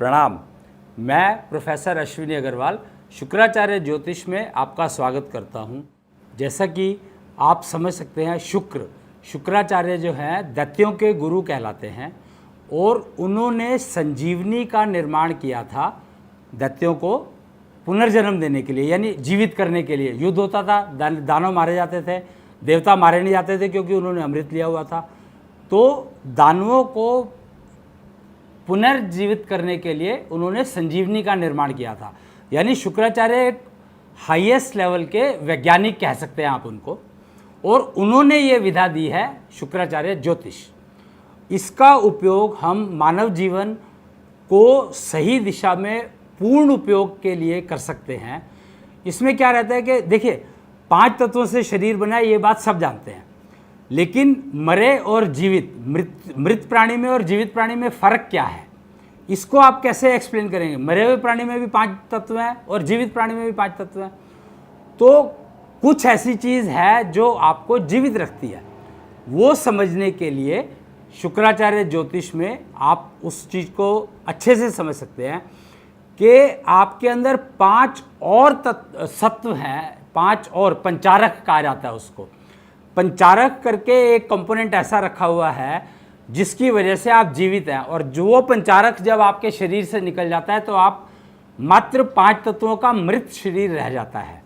प्रणाम। मैं प्रोफेसर अश्विनी अग्रवाल शुक्राचार्य ज्योतिष में आपका स्वागत करता हूं। जैसा कि आप समझ सकते हैं, शुक्राचार्य जो हैं दैत्यों के गुरु कहलाते हैं और उन्होंने संजीवनी का निर्माण किया था दैत्यों को पुनर्जन्म देने के लिए, यानी जीवित करने के लिए। युद्ध होता था, दानव मारे जाते थे, देवता मारे नहीं जाते थे क्योंकि उन्होंने अमृत लिया हुआ था। तो दानवों को पुनर्जीवित करने के लिए उन्होंने संजीवनी का निर्माण किया था। यानी शुक्राचार्य एक हाईएस्ट लेवल के वैज्ञानिक कह सकते हैं आप उनको, और उन्होंने ये विधा दी है शुक्राचार्य ज्योतिष। इसका उपयोग हम मानव जीवन को सही दिशा में पूर्ण उपयोग के लिए कर सकते हैं। इसमें क्या रहता है कि देखिए, 5 तत्वों से शरीर बना है, ये बात सब जानते हैं, लेकिन मरे और जीवित, मृत प्राणी में और जीवित प्राणी में फ़र्क क्या है, इसको आप कैसे एक्सप्लेन करेंगे? मरे हुए प्राणी में भी 5 तत्व हैं और जीवित प्राणी में भी 5 तत्व हैं। तो कुछ ऐसी चीज़ है जो आपको जीवित रखती है, वो समझने के लिए शुक्राचार्य ज्योतिष में आप उस चीज़ को अच्छे से समझ सकते हैं कि आपके अंदर 5 और सत्व हैं, 5 और पंचारक कहा जाता है उसको। पंचारक करके एक कंपोनेंट ऐसा रखा हुआ है जिसकी वजह से आप जीवित हैं, और जो वो पंचारक जब आपके शरीर से निकल जाता है तो आप मात्र 5 तत्वों का मृत शरीर रह जाता है।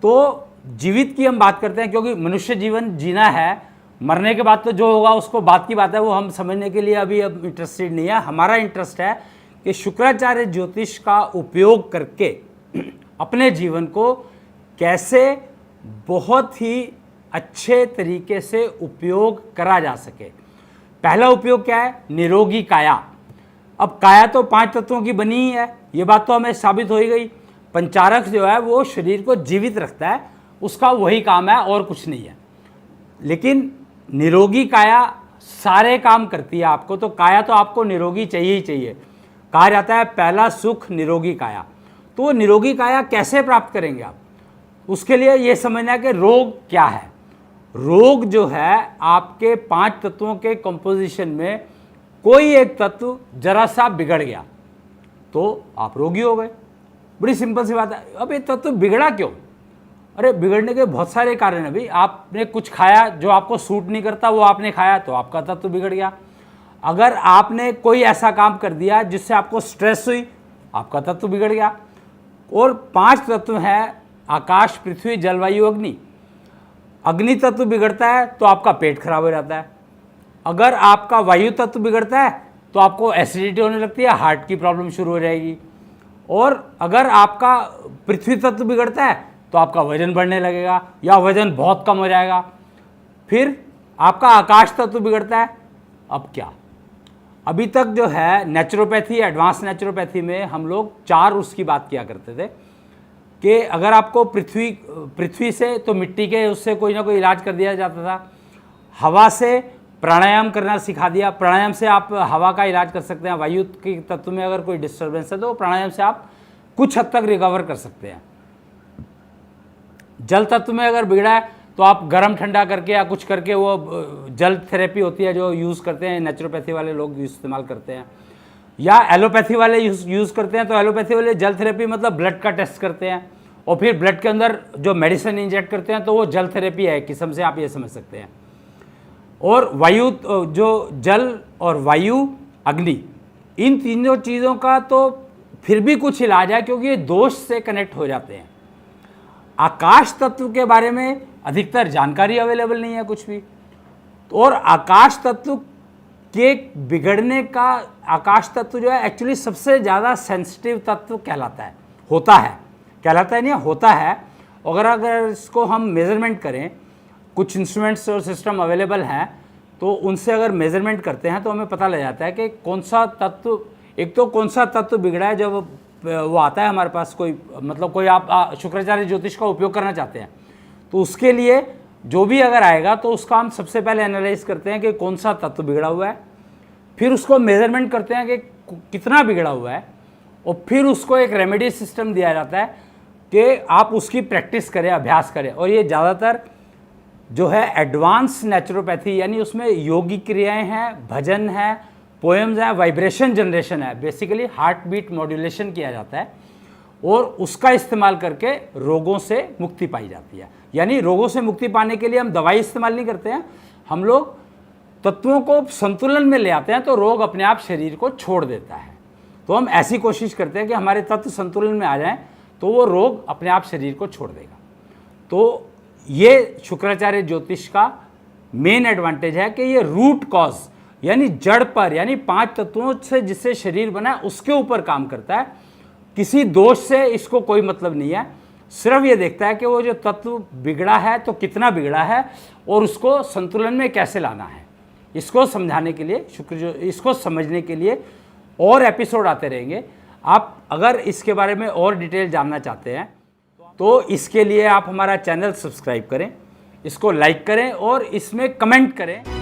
तो जीवित की हम बात करते हैं क्योंकि मनुष्य जीवन जीना है, मरने के बाद तो जो होगा उसको बात की बात है, वो हम समझने के लिए अभी अब इंटरेस्टेड नहीं है। हमारा इंटरेस्ट है कि शुक्राचार्य ज्योतिष का उपयोग करके अपने जीवन को कैसे बहुत ही अच्छे तरीके से उपयोग करा जा सके। पहला उपयोग क्या है? निरोगी काया। अब काया तो 5 तत्वों की बनी ही है, ये बात तो हमें साबित हो ही गई। पंचारक जो है वो शरीर को जीवित रखता है, उसका वही काम है और कुछ नहीं है। लेकिन निरोगी काया सारे काम करती है आपको, तो काया तो आपको निरोगी चाहिए ही चाहिए। कहा जाता है पहला सुख निरोगी काया। तो वो निरोगी काया कैसे प्राप्त करेंगे आप? उसके लिए ये समझना है कि रोग क्या है। रोग जो है आपके 5 तत्वों के कंपोजिशन में कोई एक तत्व जरा सा बिगड़ गया तो आप रोगी हो गए। बड़ी सिंपल सी बात है। अब ये तत्व बिगड़ा क्यों? अरे बिगड़ने के बहुत सारे कारण हैं भाई। आपने कुछ खाया जो आपको सूट नहीं करता, वो आपने खाया तो आपका तत्व बिगड़ गया। अगर आपने कोई ऐसा काम कर दिया जिससे आपको स्ट्रेस हुई, आपका तत्व बिगड़ गया। और 5 तत्व हैं आकाश, पृथ्वी, जलवायु, अग्नि। अग्नि तत्व बिगड़ता है तो आपका पेट खराब हो जाता है। अगर आपका वायु तत्व बिगड़ता है तो आपको एसिडिटी होने लगती है, हार्ट की प्रॉब्लम शुरू हो जाएगी। और अगर आपका पृथ्वी तत्व बिगड़ता है तो आपका वजन बढ़ने लगेगा या वजन बहुत कम हो जाएगा। फिर आपका आकाश तत्व बिगड़ता है, अब क्या? अभी तक जो है नेचुरोपैथी, एडवांस नेचुरोपैथी में हम लोग 4 उसकी बात किया करते थे कि अगर आपको पृथ्वी से तो मिट्टी के उससे कोई ना कोई इलाज कर दिया जाता था। हवा से प्राणायाम करना सिखा दिया, प्राणायाम से आप हवा का इलाज कर सकते हैं। वायु के तत्व में अगर कोई डिस्टर्बेंस है तो प्राणायाम से आप कुछ हद तक रिकवर कर सकते हैं। जल तत्व में अगर बिगड़ा है तो आप गर्म ठंडा करके या कुछ करके, वो जल थेरेपी होती है जो यूज़ करते हैं नेचुरोपैथी वाले लोग इस्तेमाल करते हैं, या एलोपैथी वाले यूज़ करते हैं। तो एलोपैथी वाले जल थेरेपी मतलब ब्लड का टेस्ट करते हैं और फिर ब्लड के अंदर जो मेडिसिन इंजेक्ट करते हैं, तो वो जल थेरेपी है एक किस्म से, आप ये समझ सकते हैं। और वायु, जो जल और वायु, अग्नि, इन तीनों चीज़ों का तो फिर भी कुछ इलाज है क्योंकि ये दोष से कनेक्ट हो जाते हैं। आकाश तत्व के बारे में अधिकतर जानकारी अवेलेबल नहीं है कुछ भी। और आकाश तत्व के बिगड़ने का, आकाश तत्व जो है एक्चुअली सबसे ज़्यादा सेंसिटिव तत्व कहलाता है, कहलाता है नहीं, होता है। अगर इसको हम मेज़रमेंट करें, कुछ इंस्ट्रूमेंट्स और सिस्टम अवेलेबल हैं, तो उनसे अगर मेज़रमेंट करते हैं तो हमें पता लग जाता है कि कौन सा तत्व, एक तो कौन सा तत्व बिगड़ा है। जब वो आता है हमारे पास कोई, मतलब कोई आप शुक्राचार्य ज्योतिष का उपयोग करना चाहते हैं, तो उसके लिए जो भी अगर आएगा तो उसका हम सबसे पहले एनालाइज करते हैं कि कौन सा तत्व बिगड़ा हुआ है, फिर उसको मेज़रमेंट करते हैं कि कितना बिगड़ा हुआ है, और फिर उसको एक रेमेडी सिस्टम दिया जाता है कि आप उसकी प्रैक्टिस करें, अभ्यास करें। और ये ज़्यादातर जो है एडवांस नेचुरोपैथी, यानी उसमें योगिक क्रियाएं हैं, भजन है, पोएम्स हैं, वाइब्रेशन जनरेशन है, बेसिकली हार्ट बीट मॉड्यूलेशन किया जाता है और उसका इस्तेमाल करके रोगों से मुक्ति पाई जाती है। यानी रोगों से मुक्ति पाने के लिए हम दवाई इस्तेमाल नहीं करते हैं, हम लोग तत्वों को संतुलन में ले आते हैं तो रोग अपने आप शरीर को छोड़ देता है। तो हम ऐसी कोशिश करते हैं कि हमारे तत्व संतुलन में आ जाएं तो वो रोग अपने आप शरीर को छोड़ देगा। तो ये शुक्राचार्य ज्योतिष का मेन एडवांटेज है कि ये रूट कॉज यानी जड़ पर, यानी 5 तत्वों से जिससे शरीर बना है उसके ऊपर काम करता है। किसी दोष से इसको कोई मतलब नहीं है, सिर्फ ये देखता है कि वो जो तत्व बिगड़ा है तो कितना बिगड़ा है और उसको संतुलन में कैसे लाना है। इसको समझाने के लिए इसको समझने के लिए और एपिसोड आते रहेंगे। आप अगर इसके बारे में और डिटेल जानना चाहते हैं तो इसके लिए आप हमारा चैनल सब्सक्राइब करें, इसको लाइक करें और इसमें कमेंट करें।